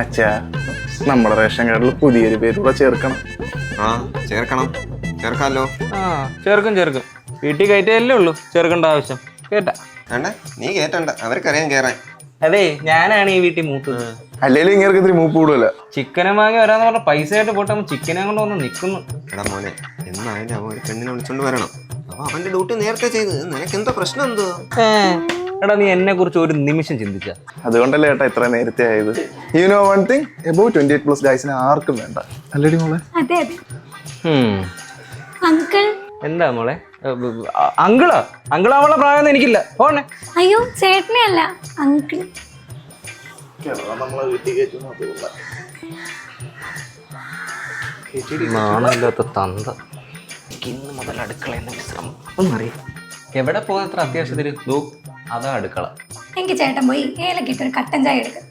അച്ഛാ, നമ്മുടെ റേഷൻ കാർഡിൽ പുതിയൊരു പേര് കൂടെ ചേർക്കണം. ആ ചേർക്കണം, ചേർക്കാമല്ലോ. ആ ചേർക്കും ചേർക്കും. വീട്ടിൽ കയറ്റല്ലേ ഉള്ളൂ, ചേർക്കേണ്ട ആവശ്യം. കേട്ടാ വേണ്ട, നീ കേറ്റണ്ട, അവർക്കറിയാൻ കേറാൻ. അതെ, ഞാനാണ് ഈ വീട്ടിൽ മൂത്തത്. അല്ലേലും ഇങ്ങനെ ഇത്തിരി മൂപ്പ് കൂടുതല. ചിക്കനും വാങ്ങി വരാന്ന് പറഞ്ഞ പൈസ ആയിട്ട് പോട്ടെ, ചിക്കനെ കൊണ്ട് വന്ന് നിൽക്കുന്നു. എടാ മോനെ, എന്നായാലും അവൻ ഒരു പെണ്ണിനെ വിളിച്ചോണ്ട് വരണം. അപ്പൊ അവന്റെ ഡ്യൂട്ടി നേരത്തെ ചെയ്ത് നിനക്ക് എന്താ പ്രശ്നം എന്തോ? എടാ, നീ എന്നെ കുറിച്ച് ഒരു നിമിഷം ചിന്തിച്ച. അതുകൊണ്ടല്ലേ ഏട്ടാ ഇത്ര നേരത്തെ ആയത്. You know one thing, above 28+ ഗൈസിനെ ആർക്കും വേണ്ട. അല്ലേടി മോളെ? അതെ അതെ. അങ്കിൾ എന്താ മോളെ? അങ്കിളാ? അങ്കിളാവുള്ള പ്രായം എനിക്കില്ല. പോണേ. അയ്യോ, ചേട്ടനെ അല്ല, അങ്കിൾ. നാണമില്ലാത്ത തന്ത. ഇന്ന് മുതൽ അടുക്കള വിശ്രമം ഒന്നറിയാം. എവിടെ പോകുന്നത്ര അത്യാവശ്യത്തിന് അതാ അടുക്കള. എനിക്ക് ചേട്ടൻ പോയി ഏലക്കിട്ടൊരു കട്ടൻ ചായ എടുക്കുക.